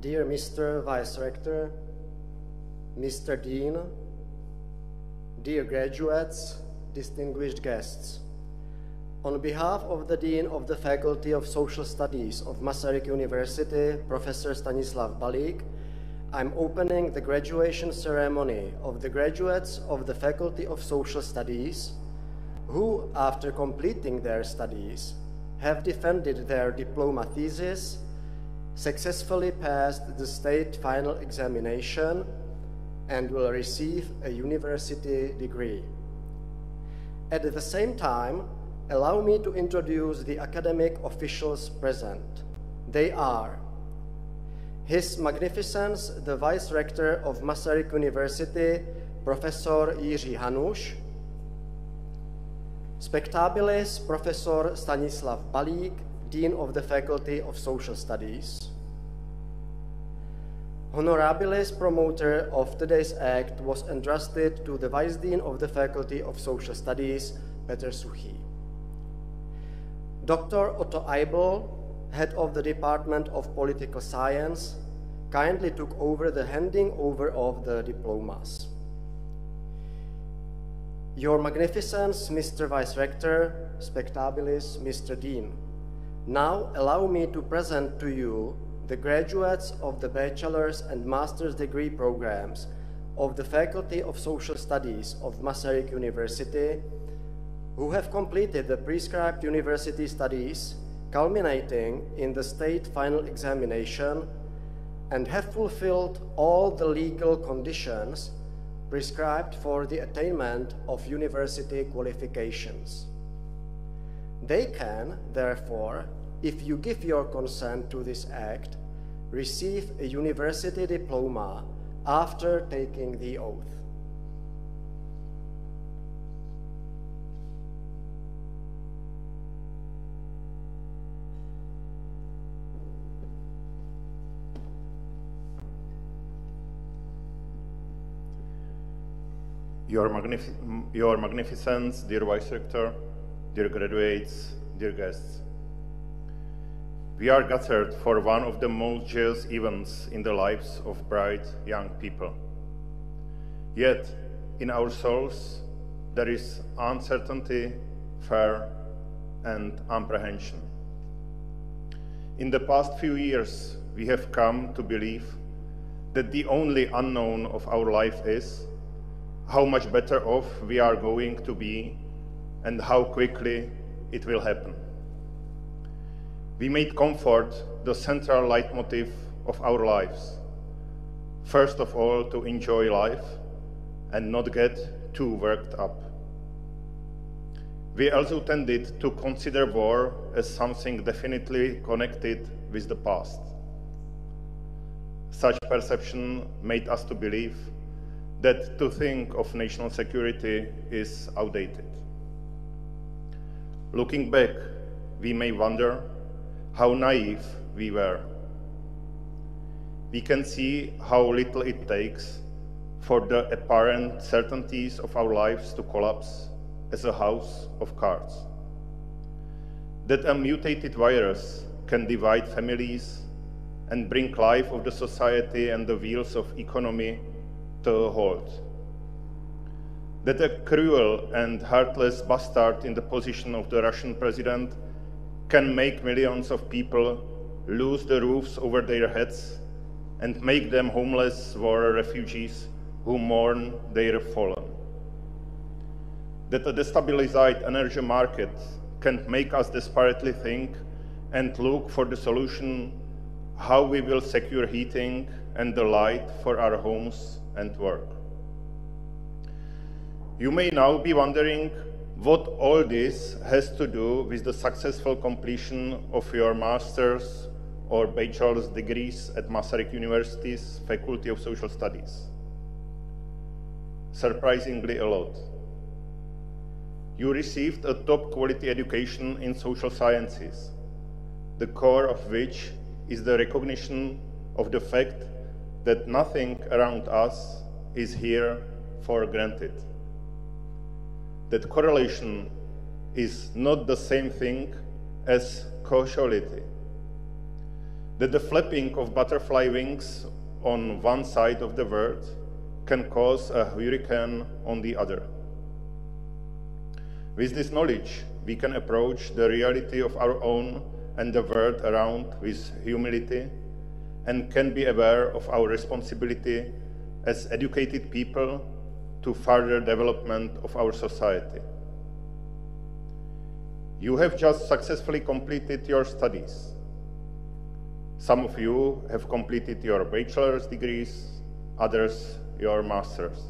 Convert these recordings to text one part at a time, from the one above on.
Dear Mr. Vice Rector, Mr. Dean, dear graduates, distinguished guests, on behalf of the Dean of the Faculty of Social Studies of Masaryk University, Professor Stanislav Balík, I'm opening the graduation ceremony of the graduates of the Faculty of Social Studies who, after completing their studies, have defended their diploma thesis, successfully passed the state final examination, and will receive a university degree. At the same time, allow me to introduce the academic officials present. They are His Magnificence, the Vice Rector of Masaryk University, Professor Jiří Hanuš, Spectabilis Professor Stanislav Balík, Dean of the Faculty of Social Studies. Honorabilis Promoter of today's act was entrusted to the Vice Dean of the Faculty of Social Studies, Petr Suchý. Dr. Otto Eibel, Head of the Department of Political Science, kindly took over the handing over of the diplomas. Your Magnificence, Mr. Vice Rector, Spectabilis, Mr. Dean, now allow me to present to you the graduates of the bachelor's and master's degree programs of the Faculty of Social Studies of Masaryk University who have completed the prescribed university studies culminating in the state final examination and have fulfilled all the legal conditions prescribed for the attainment of university qualifications. They can, therefore, if you give your consent to this act, receive a university diploma after taking the oath. Your Magnificence, dear Vice Rector, dear graduates, dear guests. We are gathered for one of the most joyous events in the lives of bright young people. Yet, in our souls, there is uncertainty, fear, and apprehension. In the past few years, we have come to believe that the only unknown of our life is how much better off we are going to be and how quickly it will happen. We made comfort the central leitmotif of our lives. First of all, to enjoy life and not get too worked up. We also tended to consider war as something definitely connected with the past. Such perception made us to believe that to think of national security is outdated. Looking back, we may wonder how naive we were. We can see how little it takes for the apparent certainties of our lives to collapse as a house of cards. That a mutated virus can divide families and bring life of the society and the wheels of economy to a halt. That a cruel and heartless bastard in the position of the Russian president can make millions of people lose the roofs over their heads and make them homeless war refugees who mourn their fallen. That a destabilized energy market can make us desperately think and look for the solution how we will secure heating and the light for our homes and work. You may now be wondering what all this has to do with the successful completion of your master's or bachelor's degrees at Masaryk University's Faculty of Social Studies. Surprisingly a lot. You received a top quality education in social sciences, the core of which is the recognition of the fact that nothing around us is here for granted. That correlation is not the same thing as causality. that the flapping of butterfly wings on one side of the world can cause a hurricane on the other. With this knowledge, we can approach the reality of our own and the world around with humility and can be aware of our responsibility as educated people to further development of our society. You have just successfully completed your studies. Some of you have completed your bachelor's degrees, others your master's.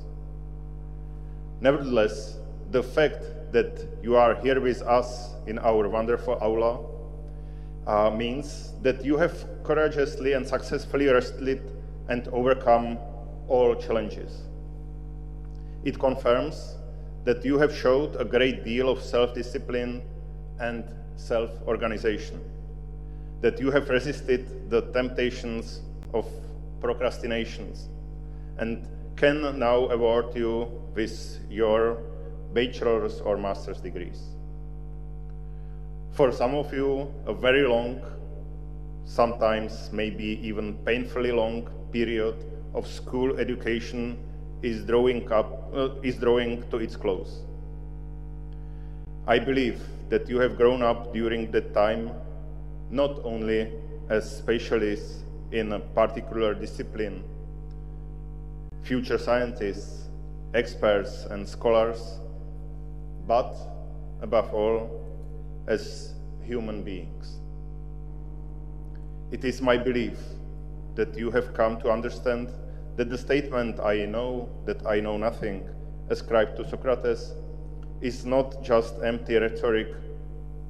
Nevertheless, the fact that you are here with us in our wonderful aula means that you have courageously and successfully wrestled and overcome all challenges. It confirms that you have showed a great deal of self-discipline and self-organization, that you have resisted the temptations of procrastinations and can now award you with your bachelor's or master's degrees. For some of you, a very long, sometimes maybe even painfully long period of school education is drawing to its close. I believe that you have grown up during that time not only as specialists in a particular discipline, future scientists, experts and scholars, but above all, as human beings. It is my belief that you have come to understand that the statement, "I know that I know nothing," ascribed to Socrates, is not just empty rhetoric,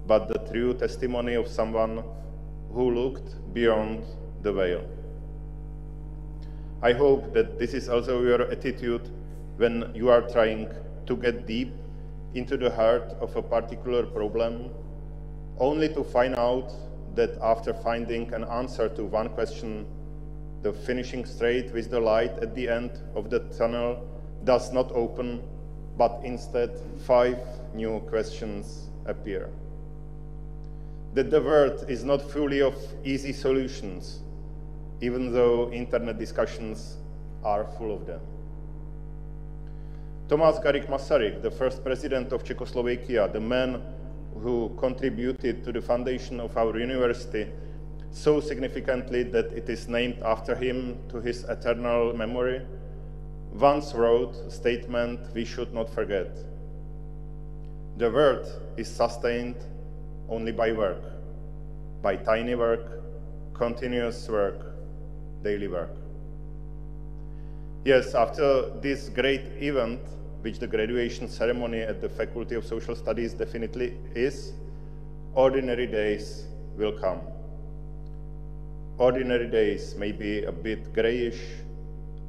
but the true testimony of someone who looked beyond the veil. I hope that this is also your attitude when you are trying to get deep into the heart of a particular problem, only to find out that after finding an answer to one question, the finishing straight with the light at the end of the tunnel does not open, but instead 5 new questions appear. That the world is not fully of easy solutions, even though internet discussions are full of them. Tomáš Garrigue Masaryk, the first president of Czechoslovakia, the man who contributed to the foundation of our university so significantly that it is named after him to his eternal memory, once wrote a statement we should not forget. The world is sustained only by work, by tiny work, continuous work, daily work. Yes, after this great event, which the graduation ceremony at the Faculty of Social Studies definitely is, ordinary days will come. Ordinary days may be a bit grayish,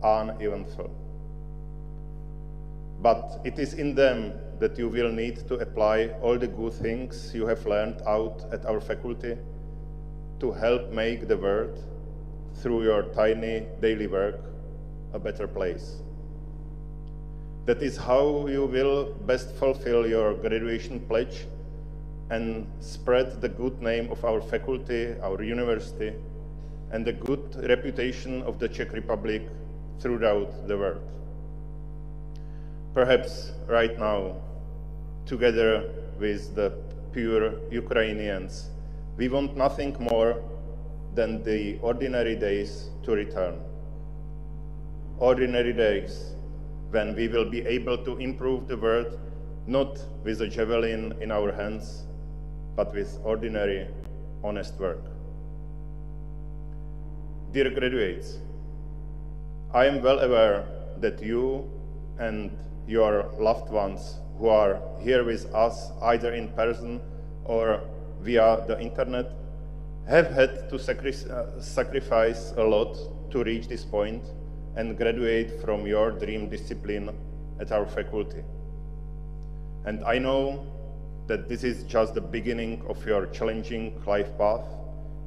uneventful. But it is in them that you will need to apply all the good things you have learned out at our faculty to help make the world, through your tiny daily work, a better place. That is how you will best fulfill your graduation pledge and spread the good name of our faculty, our university, and the good reputation of the Czech Republic throughout the world. Perhaps right now, together with the pure Ukrainians, we want nothing more than the ordinary days to return. Ordinary days when we will be able to improve the world, not with a javelin in our hands, but with ordinary, honest work. Dear graduates, I am well aware that you and your loved ones who are here with us, either in person or via the internet, have had to sacrifice a lot to reach this point and graduate from your dream discipline at our faculty. And I know that this is just the beginning of your challenging life path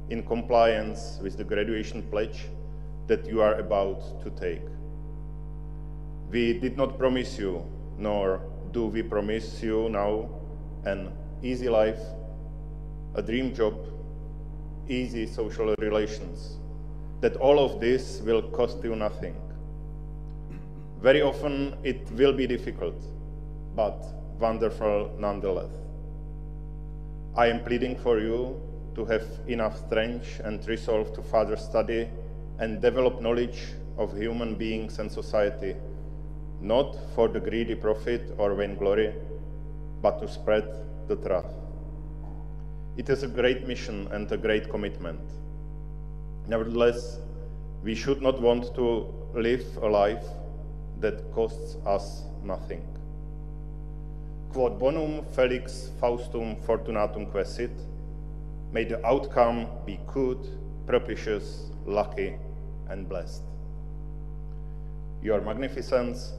in compliance with the graduation pledge that you are about to take. We did not promise you, nor do we promise you now, an easy life, a dream job, easy social relations, that all of this will cost you nothing. Very often it will be difficult, but wonderful nonetheless. I am pleading for you to have enough strength and resolve to further study and develop knowledge of human beings and society, not for the greedy profit or vainglory, but to spread the truth. It is a great mission and a great commitment. Nevertheless, we should not want to live a life that costs us nothing. Quod bonum felix faustum fortunatum quesit, may the outcome be good, propitious, lucky, and blessed. Your Magnificence,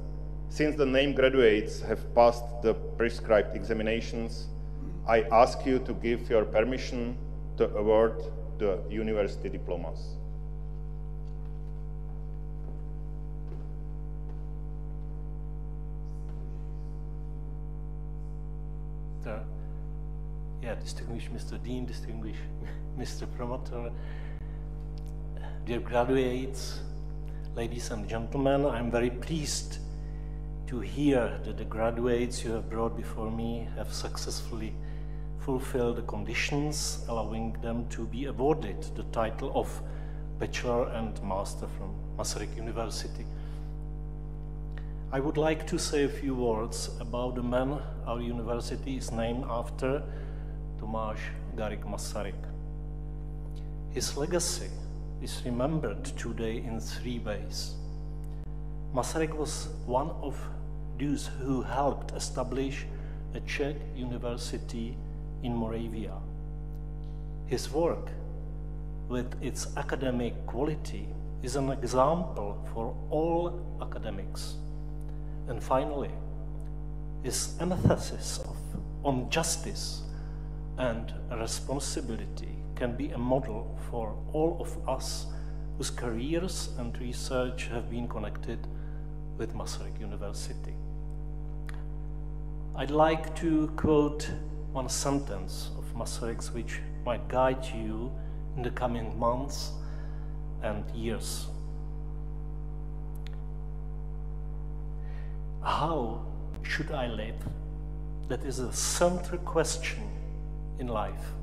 since the named graduates have passed the prescribed examinations, I ask you to give your permission to award the university diplomas. Distinguished Mr. Dean, distinguished Mr. Promoter, dear graduates, ladies and gentlemen, I'm very pleased to hear that the graduates you have brought before me have successfully fulfilled the conditions allowing them to be awarded the title of Bachelor and Master from Masaryk University. I would like to say a few words about the man our university is named after, Tomáš Garrigue Masaryk. His legacy is remembered today in three ways. Masaryk was one of those who helped establish a Czech university in Moravia. His work, with its academic quality, is an example for all academics. And finally, his emphasis on justice and responsibility can be a model for all of us whose careers and research have been connected with Masaryk University. I'd like to quote one sentence of Masaryk's which might guide you in the coming months and years. How should I live? That is a central question in life.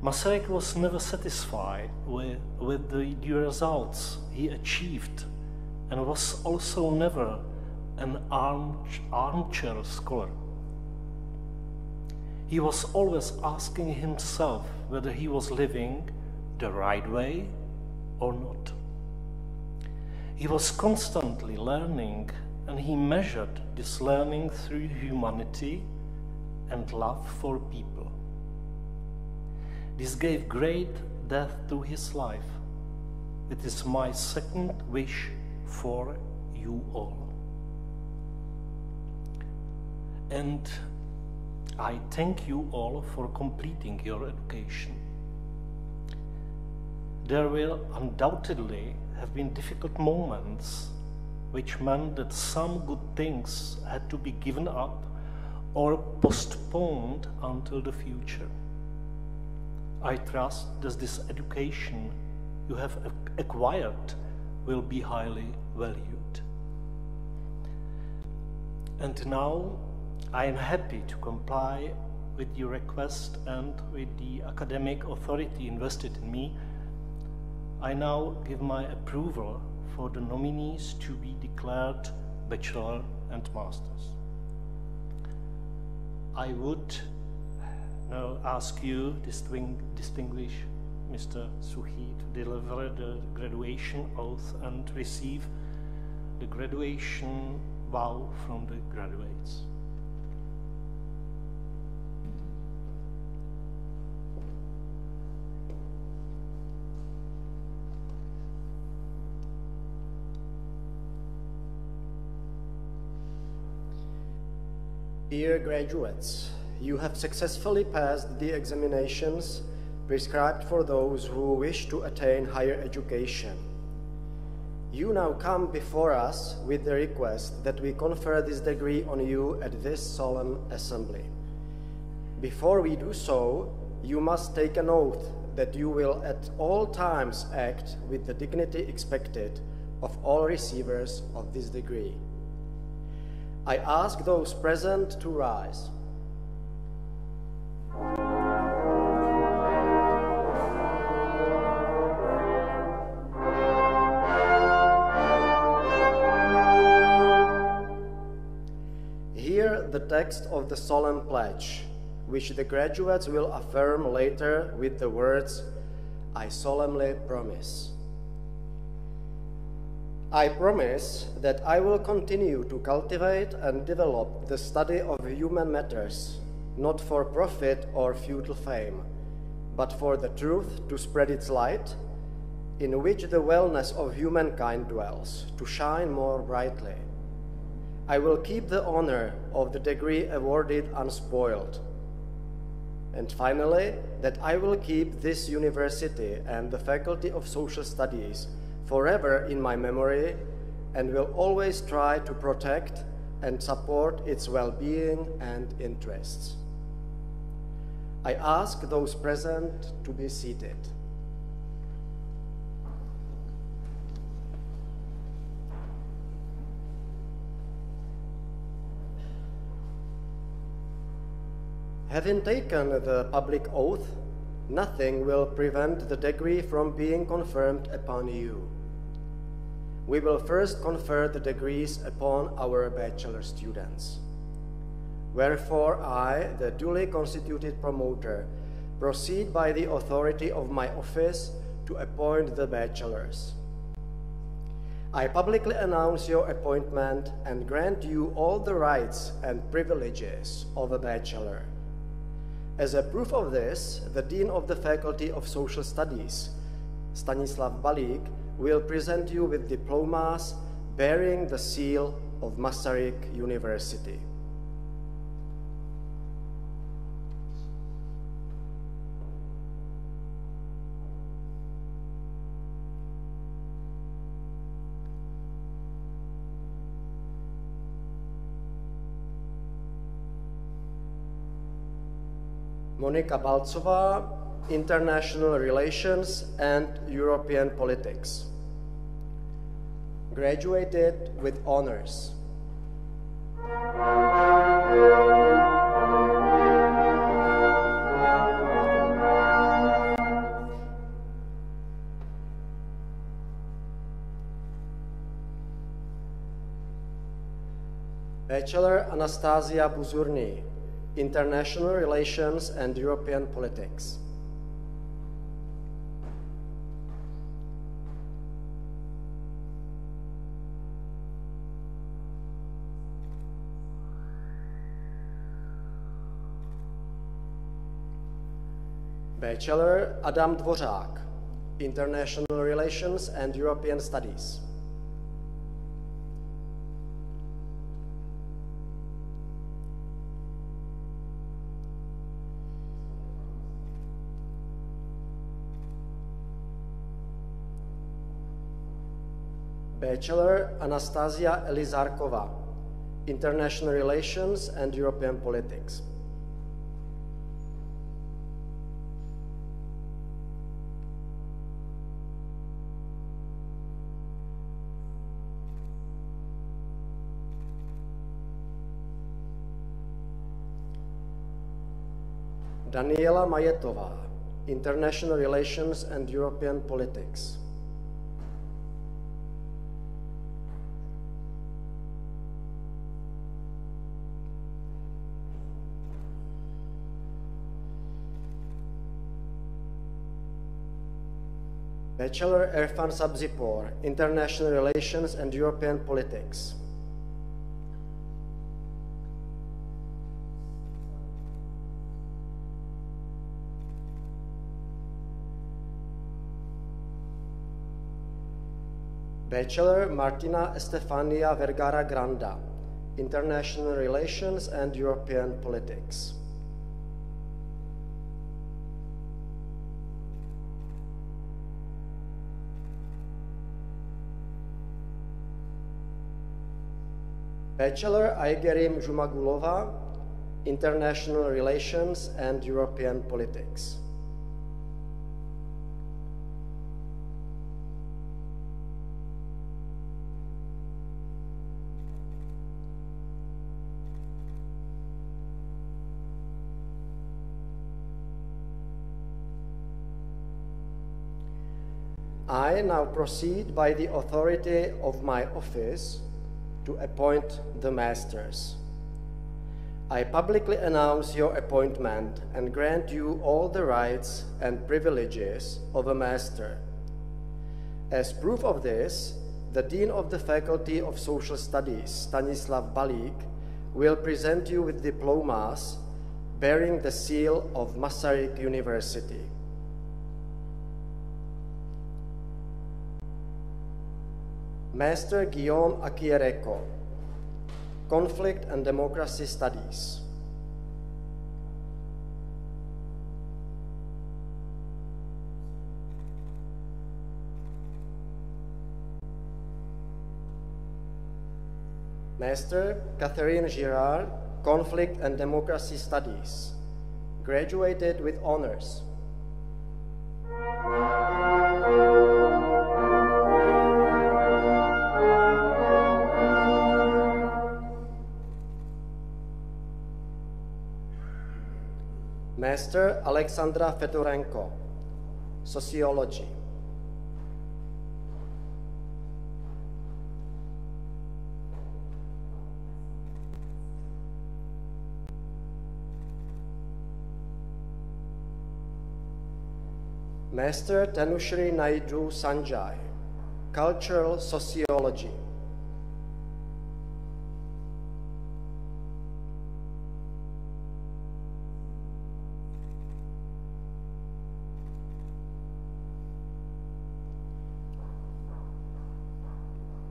Masaryk was never satisfied with the results he achieved and was also never an armchair scholar. He was always asking himself whether he was living the right way or not. He was constantly learning, and he measured this learning through humanity and love for people. This gave great depth to his life. It is my second wish for you all. And I thank you all for completing your education. There will undoubtedly have been difficult moments which meant that some good things had to be given up or postponed until the future. I trust that this education you have acquired will be highly valued. And now I am happy to comply with your request, and with the academic authority invested in me, I now give my approval for the nominees to be declared bachelor and masters. I would now ask you, distinguished Mr. Suchy, to deliver the graduation oath and receive the graduation vow from the graduates. Dear graduates, you have successfully passed the examinations prescribed for those who wish to attain higher education. You now come before us with the request that we confer this degree on you at this solemn assembly. Before we do so, you must take an oath that you will at all times act with the dignity expected of all receivers of this degree. I ask those present to rise. Hear the text of the solemn pledge, which the graduates will affirm later with the words, "I solemnly promise." I promise that I will continue to cultivate and develop the study of human matters, not for profit or futile fame, but for the truth to spread its light, in which the wellness of humankind dwells, to shine more brightly. I will keep the honor of the degree awarded unspoiled. And finally, that I will keep this university and the Faculty of Social Studies forever in my memory, and will always try to protect and support its well-being and interests. I ask those present to be seated. Having taken the public oath, nothing will prevent the degree from being confirmed upon you. We will first confer the degrees upon our bachelor students. Wherefore I, the duly constituted promoter, proceed by the authority of my office to appoint the bachelors. I publicly announce your appointment and grant you all the rights and privileges of a bachelor. As a proof of this, the Dean of the Faculty of Social Studies, Stanislav Balík, will present you with diplomas bearing the seal of Masaryk University. Monika Balcová, International Relations and European Politics. Graduated with honors. Bachelor Anastasia Buzurny, International Relations and European Politics. Bachelor Adam Dvořák, International Relations and European Studies. Bachelor Anastasia Elizarkova, International Relations and European Politics. Daniela Majetová, International Relations and European Politics. Bachelor Erfan Sabzipor, International Relations and European Politics. Bachelor Martina Estefania Vergara Granda, International Relations and European Politics. Bachelor Aigerim Zhumagulova, International Relations and European Politics. I now proceed by the authority of my office to appoint the masters. I publicly announce your appointment and grant you all the rights and privileges of a master. As proof of this, the Dean of the Faculty of Social Studies, Stanislav Balík, will present you with diplomas bearing the seal of Masaryk University. Master Guillaume Akiereko, Conflict and Democracy Studies. Master Catherine Girard, Conflict and Democracy Studies, graduated with honors. Master Alexandra Fedorenko, Sociology. Master Tanushri Naidu Sanjay, Cultural Sociology.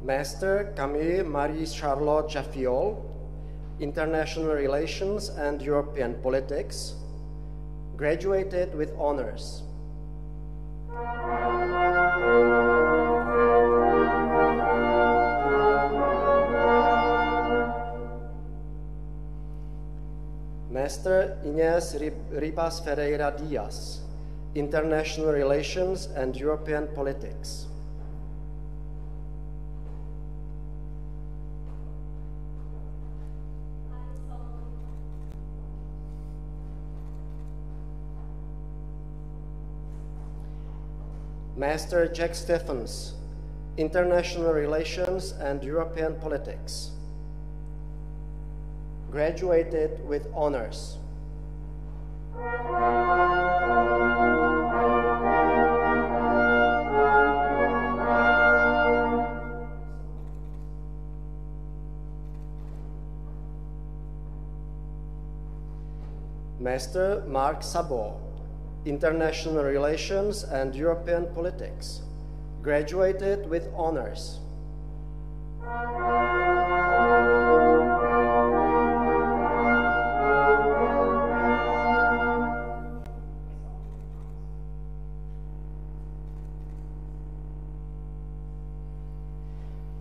Master Camille Marie-Charlotte Jaffiol, International Relations and European Politics, graduated with honors. Master Inés Ribas Ferreira Diaz, International Relations and European Politics. Master Jack Stephens, International Relations and European Politics, graduated with honors. Master Marc Sabot, International Relations and European Politics, graduated with honors.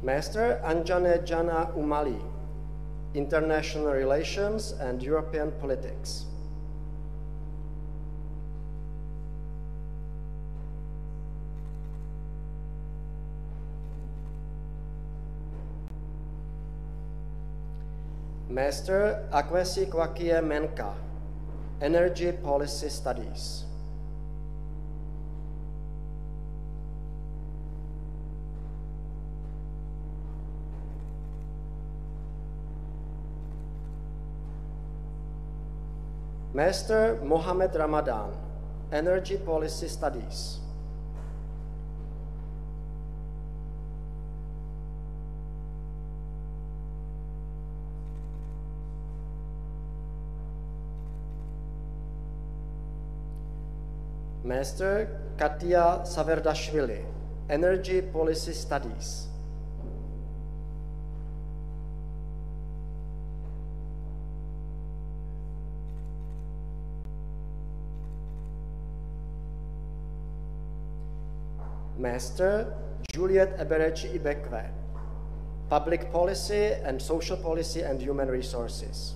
Master Anjane Jana Umali, International Relations and European Politics. Master Akwesi Kwakie Menka, Energy Policy Studies. Master Mohamed Ramadan, Energy Policy Studies. Master Katia Saverdashvili, Energy Policy Studies. Master Juliet Eberechi Ibekwe, Public Policy and Social Policy and Human Resources.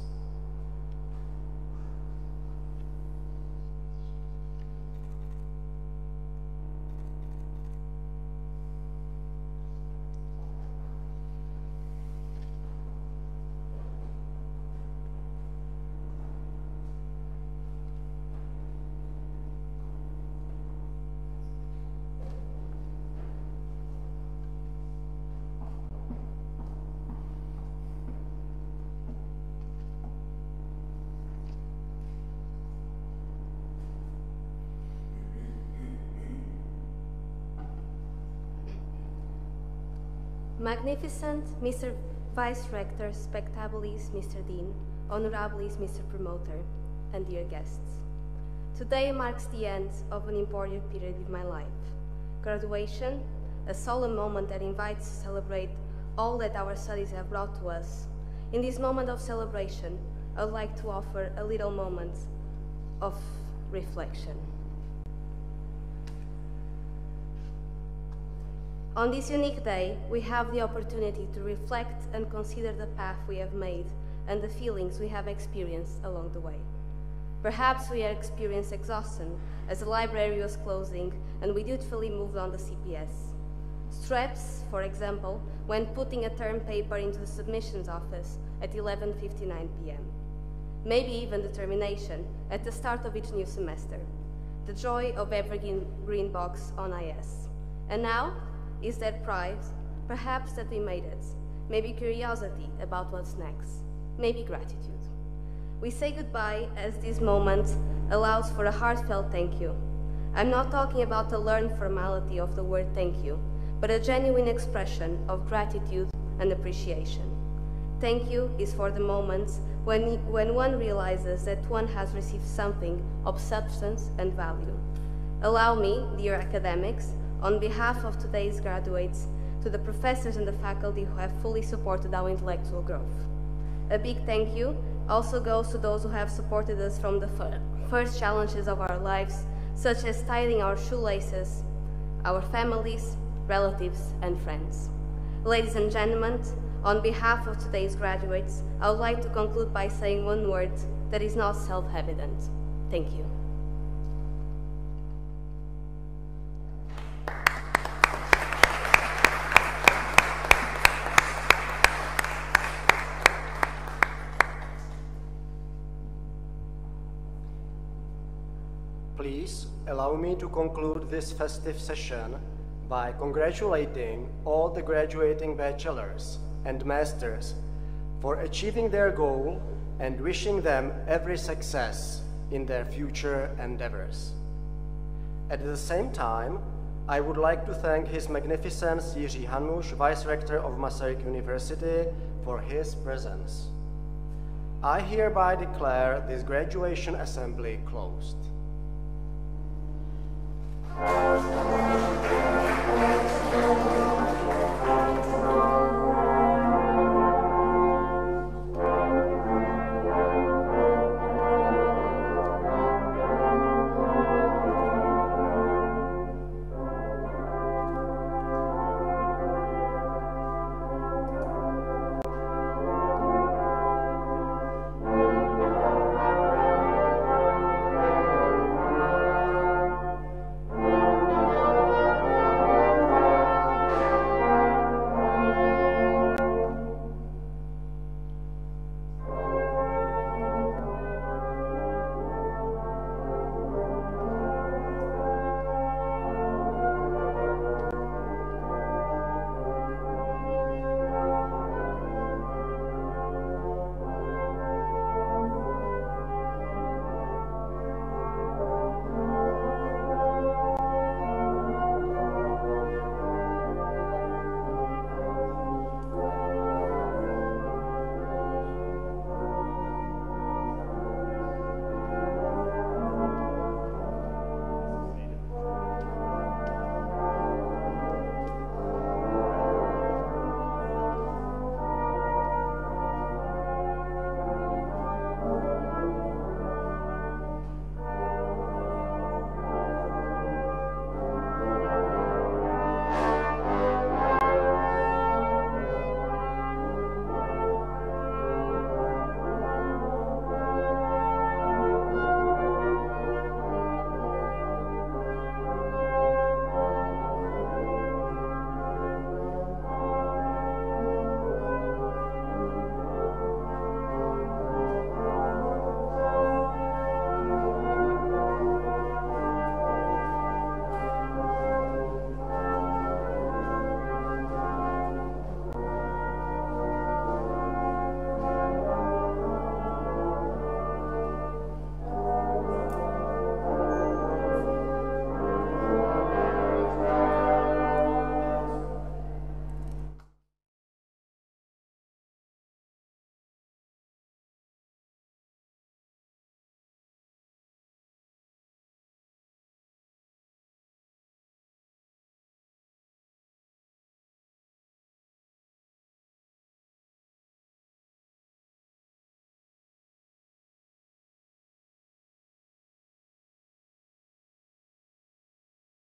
Magnificent Mr. Vice Rector, Spectabilis Mr. Dean, Honorabilis Mr. Promoter, and dear guests. Today marks the end of an important period in my life. Graduation, a solemn moment that invites to celebrate all that our studies have brought to us. In this moment of celebration, I would like to offer a little moment of reflection. On this unique day, we have the opportunity to reflect and consider the path we have made and the feelings we have experienced along the way. Perhaps we have experienced exhaustion as the library was closing and we dutifully moved on the CPS. Stress, for example, when putting a term paper into the submissions office at 11:59 p.m. Maybe even determination at the start of each new semester. The joy of every green box on IS. And now, is that pride? Perhaps that we made it. Maybe curiosity about what's next. Maybe gratitude. We say goodbye as this moment allows for a heartfelt thank you. I'm not talking about the learned formality of the word thank you, but a genuine expression of gratitude and appreciation. Thank you is for the moments when one realizes that one has received something of substance and value. Allow me, dear academics, on behalf of today's graduates, to the professors and the faculty who have fully supported our intellectual growth. A big thank you also goes to those who have supported us from the first challenges of our lives, such as tying our shoelaces, our families, relatives, and friends. Ladies and gentlemen, on behalf of today's graduates, I would like to conclude by saying one word that is not self-evident. Thank you. Please allow me to conclude this festive session by congratulating all the graduating bachelors and masters for achieving their goal and wishing them every success in their future endeavors. At the same time, I would like to thank His Magnificence Jiří Hanuš, Vice Rector of Masaryk University, for his presence. I hereby declare this graduation assembly closed.